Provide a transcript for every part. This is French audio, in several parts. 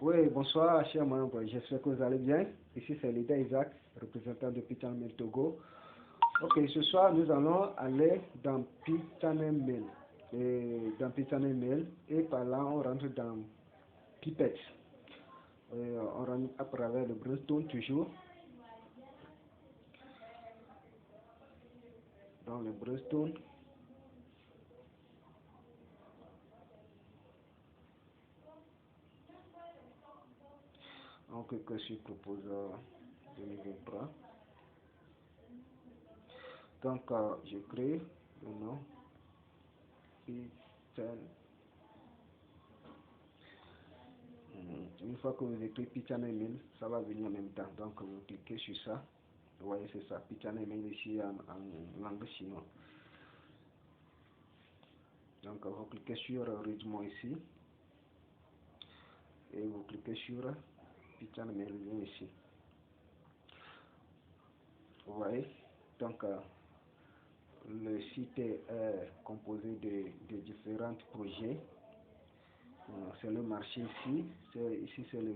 Oui, bonsoir, chers membres. J'espère que vous allez bien. Ici, c'est Lida Isaac, représentant de Pitanemel Togo. Ok, ce soir, nous allons aller dans Pitanemel. Dans Pitanemel, et par là, on rentre dans Pipette. On rentre à travers le Brunstone toujours. Dans le Brunstone. Donc, que je propose 2023. Donc, je crée le nom Pitan. Une fois que vous écrivez Pitanemel, ça va venir en même temps. Donc, vous cliquez sur ça. Vous voyez, c'est ça, Pitanemel ici en langue chinoise. Donc, vous cliquez sur Rudement ici. Et vous cliquez sur Pitanemel ici. Vous voyez, donc le site est composé de différents projets. C'est le marché ici, ici c'est le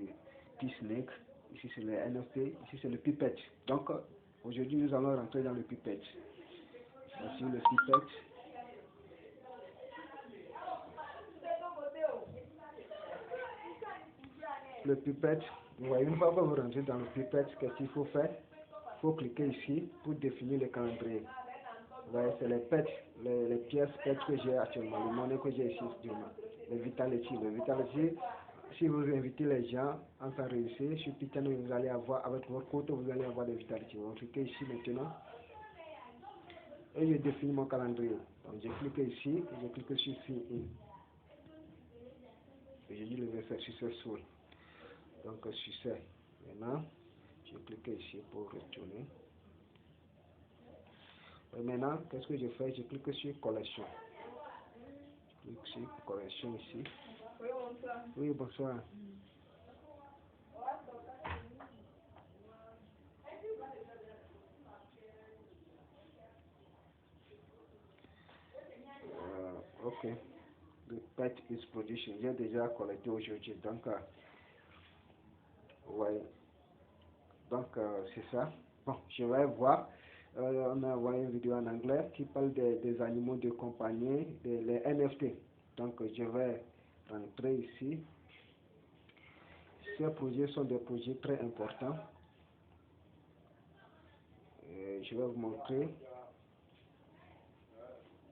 P-Snake, ici c'est le NFT, ici c'est le Pipette. Donc aujourd'hui nous allons rentrer dans le Pipette. Voici le Pipette. Le Pipette, vous voyez, une fois que vous rentrez dans le Pipette, qu'est-ce qu'il faut faire? Il faut cliquer ici pour définir le calendrier. Vous voyez, c'est les pets, les pièces pets que j'ai actuellement, les monnaies que j'ai ici actuellement. Le Vitality. Si vous invitez les gens en s'enregistrer sur Pitanemel, vous allez avoir, avec votre compte, vous allez avoir des Vitality. Vous cliquez ici maintenant. Et je définis mon calendrier. Donc, j'ai cliqué ici, et j'ai cliqué sur Sign In. Et j'ai dit le verset successful. Donc, succès. Maintenant, je clique ici pour retourner. Et maintenant, qu'est-ce que je fais? Je clique sur collection. Je clique sur collection ici. Oui, bonsoir. Oui, bonsoir. Ok. The pet is production. J'ai déjà collecté aujourd'hui. Donc, ouais. Donc, c'est ça. Bon, je vais voir. On a envoyé une vidéo en anglais qui parle des animaux de compagnie, les NFT. Donc, je vais rentrer ici. Ces projets sont des projets très importants. Je vais vous montrer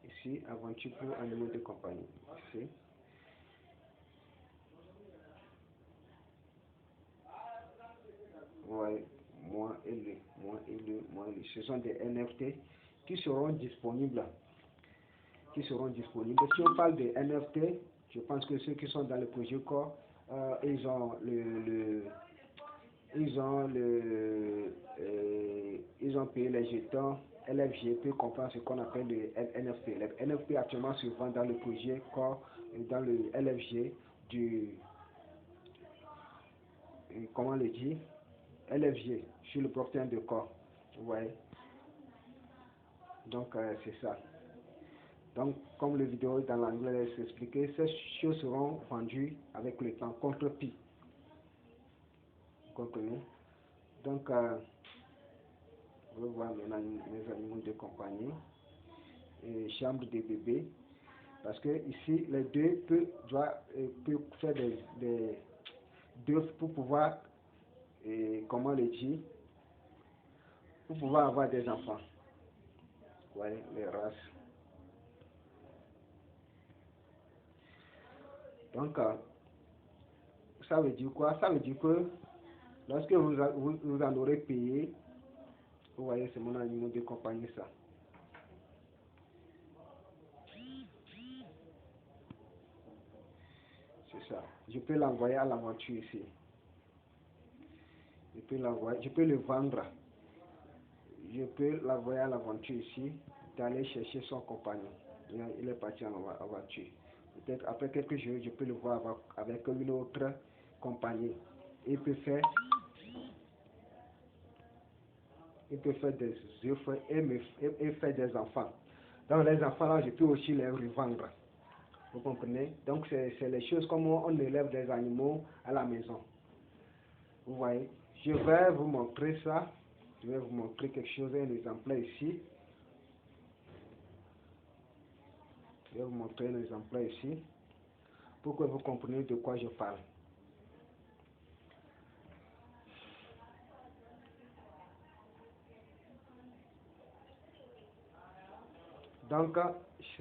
ici, aventure pour animaux de compagnie. Ici. Ouais, moi et le. Ce sont des NFT qui seront disponibles. Si on parle de NFT, je pense que ceux qui sont dans le projet corps, ils ont payé les jetons LFG pour comprendre ce qu'on appelle le NFT. Les NFT actuellement se vendent dans le projet corps et dans le LFG comment le dire, LFG sur le blockchain de corps. Ouais. Donc c'est ça. Donc, comme la vidéo dans l'anglais s'expliquait, ces choses seront vendues avec le temps contre Pi. Vous comprenez? Donc, je vais voir maintenant mes animaux de compagnie et chambre de bébé. Parce que ici, les deux doivent faire des d'œufs pour pouvoir, comment le dire, pour pouvoir avoir des enfants. Vous voyez, les races. Donc, ça veut dire quoi? Ça veut dire que lorsque vous en aurez payé, vous voyez, c'est mon animal de compagnie, ça. C'est ça. Je peux l'envoyer à l'aventure ici. Je peux le vendre. Je peux l'envoyer à l'aventure ici, d'aller chercher son compagnon. Il est parti en aventure. Peut-être après quelques jours, je peux le voir avec une autre compagnie. Il peut faire des œufs et faire des enfants. Donc les enfants là, je peux aussi les revendre. Vous comprenez? Donc c'est les choses comme on élève des animaux à la maison. Vous voyez? Je vais vous montrer ça. Je vais vous montrer quelque chose, un exemplaire ici. Je vais vous montrer un exemplaire ici pour que vous compreniez de quoi je parle. Donc,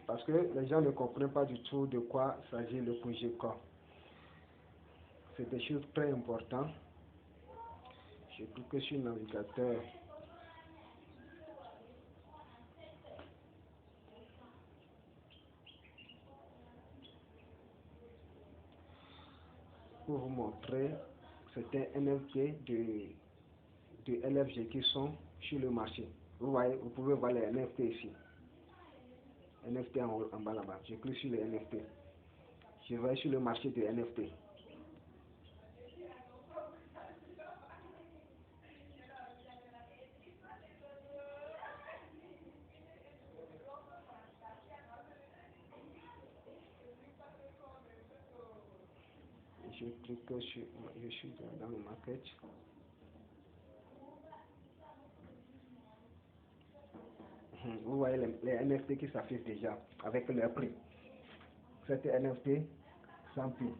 parce que les gens ne comprennent pas du tout de quoi s'agit le projet corps. C'est des choses très importantes. Je clique sur le navigateur. Pour vous montrer, c'est un NFT de LFG qui sont sur le marché. Vous voyez, vous pouvez voir les NFT ici. NFT en bas là-bas. Je clique sur les NFT. Je vais sur le marché de NFT. Je clique sur, je suis dans le market. Vous voyez les NFT qui s'affichent déjà avec leur prix. C'était NFT sans prix.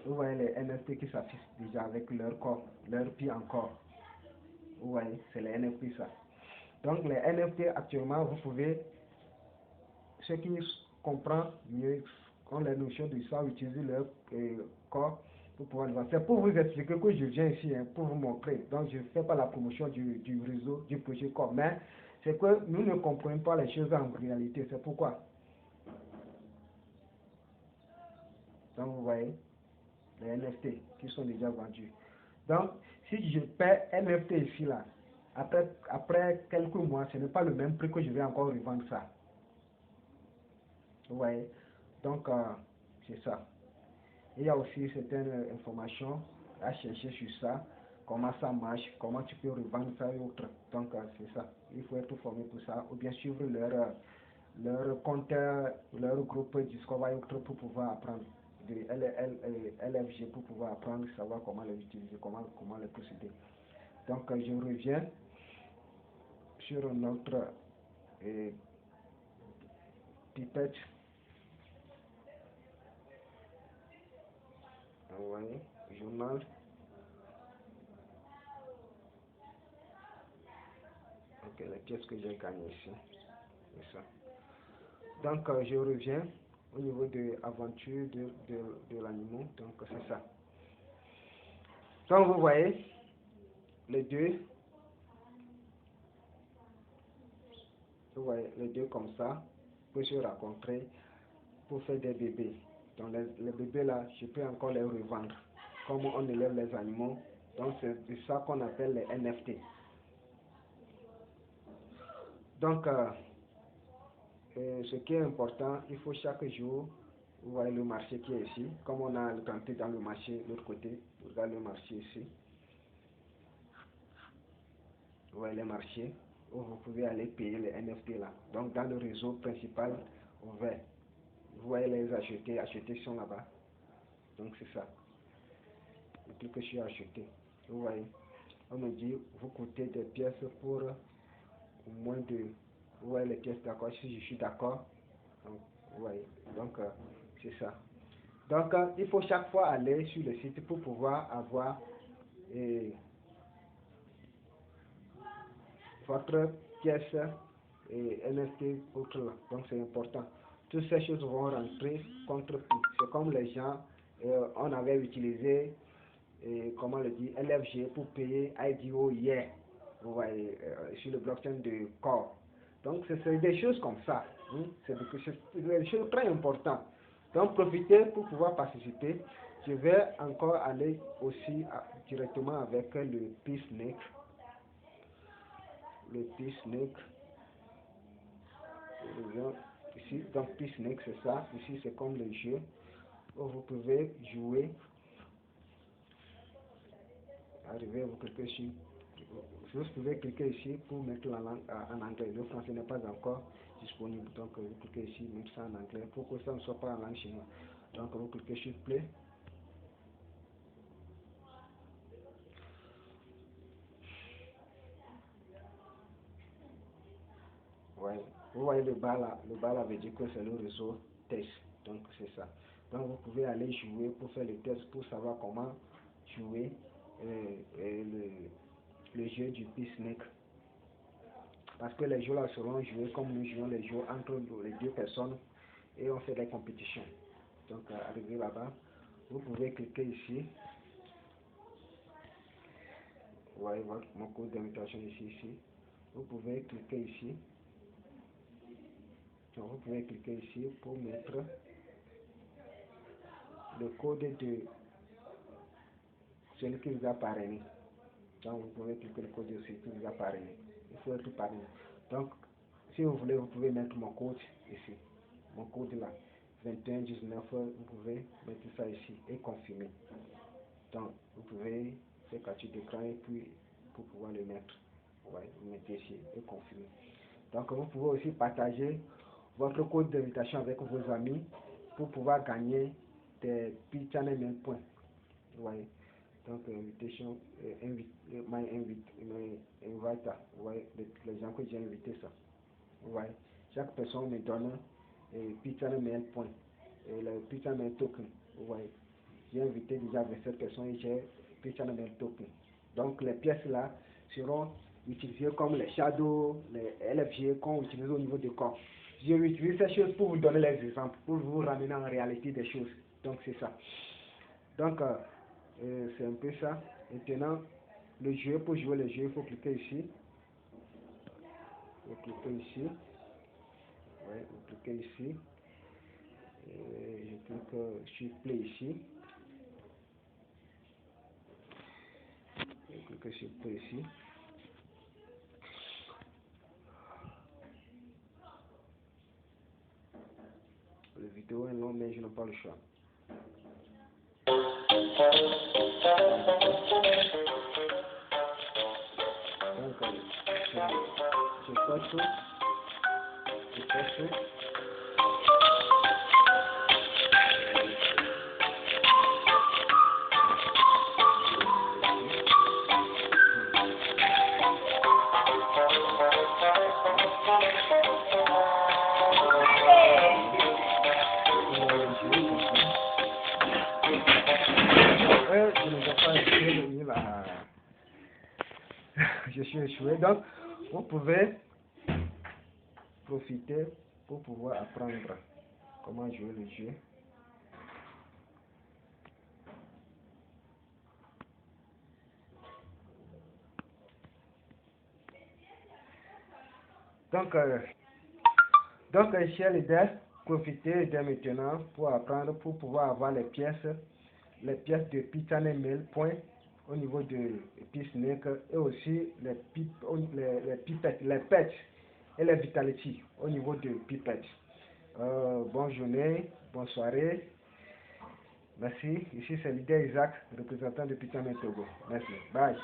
Vous voyez les NFT qui s'affichent déjà avec leur corps, leur prix encore. Vous voyez, c'est les NFT ça. Donc les NFT actuellement, vous pouvez, ceux qui comprennent mieux, ont la notion de ça, utiliser leur corps pour pouvoir le vendre. C'est pour vous expliquer que je viens ici, pour vous montrer. Donc je ne fais pas la promotion du réseau, du projet corps, mais c'est que nous ne comprenons pas les choses en réalité. C'est pourquoi. Donc vous voyez, les NFT qui sont déjà vendus. Donc, si je paie NFT ici, là, après quelques mois, ce n'est pas le même prix que je vais encore revendre ça. Vous voyez? Donc, c'est ça. Il y a aussi certaines informations à chercher sur ça, comment ça marche, comment tu peux revendre ça et autres. Donc, c'est ça. Il faut être formé pour ça, ou bien suivre leur compte, leur groupe Discover et autres pour pouvoir apprendre. De LFG pour pouvoir apprendre, savoir comment les utiliser, comment les procéder. Donc je reviens sur notre pipette. Vous voyez, journal. Ok, les pièces que j'ai gagnées ici. C'est ça. Donc je reviens au niveau de l'aventure de l'animal. Donc c'est ça. Donc vous voyez, les deux. Vous voyez, les deux comme ça, peuvent se rencontrer pour faire des bébés. Donc les bébés là, je peux encore les revendre. Comme on élève les animaux, donc c'est ça qu'on appelle les NFT. Donc, ce qui est important, il faut chaque jour, vous voyez le marché qui est ici, comme on a tenté dans le marché de l'autre côté, vous regardez le marché ici, vous voyez les marchés où vous pouvez aller payer les NFT là. Donc dans le réseau principal ouvert, vous voyez les acheter sont là-bas. Donc c'est ça. Je clique que je suis acheté. Vous voyez, on me dit, vous coûtez des pièces pour au moins de, vous voyez les pièces d'accord, si je suis d'accord. Donc, vous voyez, donc c'est ça. Donc il faut chaque fois aller sur le site pour pouvoir avoir votre pièce et NFT autre là. Donc c'est important. Toutes ces choses vont rentrer contre prix. C'est comme les gens, on avait utilisé, comment le dire, LFG pour payer IDO hier. Vous voyez, sur le blockchain de Core. Donc c'est des choses comme ça. Hein? C'est des choses très importantes. Donc profitez pour pouvoir participer. Je vais encore aller aussi directement avec le P-Snake. Le P-Snake. Ici, donc P-Snake c'est ça. Ici c'est comme le jeu où vous pouvez jouer. Arrivez, vous cliquez sur. Vous pouvez cliquer ici pour mettre la langue en anglais. Le français n'est pas encore. disponible. Donc vous cliquez ici, même ça en anglais, pour que ça ne soit pas en langue chinoise. Donc vous cliquez sur Play. Ouais. Vous voyez le bas là veut dire que c'est le réseau test. Donc c'est ça. Donc vous pouvez aller jouer pour faire le test, pour savoir comment jouer le jeu du Peace Snake. Parce que les jeux là seront joués comme nous jouons les jeux entre les deux personnes et on fait des compétitions. Donc arrivé là-bas, vous pouvez cliquer ici. Vous voyez mon code d'invitation ici. Vous pouvez cliquer ici. Donc vous pouvez cliquer ici pour mettre le code de celui qui vous a parrainé. Donc vous pouvez cliquer le code de celui qui vous a parrainé. Il faut être parrainé. Donc si vous voulez, vous pouvez mettre mon code ici. Mon code là, 2119, vous pouvez mettre ça ici et confirmer. Donc vous pouvez faire capture d'écran et puis pour pouvoir le mettre. Ouais, vous mettez ici et confirmer. Donc vous pouvez aussi partager votre code d'invitation avec vos amis pour pouvoir gagner des P-Channel Mail points. Vous voyez. Donc invitation, my invite, vous voyez, les gens que j'ai invités ça. Vous voyez. Chaque personne me donne P-Channel Mail points. Et le P-Channel Mail token. Vous voyez. J'ai invité déjà 27 personnes et j'ai P-Channel Mail token. Donc les pièces là seront utilisées comme les shadows, les LFG qu'on utilise au niveau du corps. J'ai utilisé ces choses pour vous donner les exemples, pour vous ramener en réalité des choses. Donc c'est ça. Donc c'est un peu ça. Maintenant, le jeu, pour jouer le jeu, il faut cliquer ici. Vous cliquez ici. Ouais, vous cliquez ici. Et je clique sur Play ici. Je clique sur Play ici. La vidéo est longue, mais je n'ai pas le choix. Donc, je passe. Je ne vais pas écrire là. Je suis échoué. Donc, vous pouvez profiter pour pouvoir apprendre comment jouer le jeu. Donc, chers leaders, profitez dès maintenant pour apprendre, pour pouvoir avoir les pièces de P-Channel Mail points au niveau de P-Snake et aussi les pipettes, les pets et les vitality au niveau de pipettes. Bonne journée, bonne soirée. Merci. Ici c'est leader Isaac, représentant de P-Channel Togo. Merci. Bye.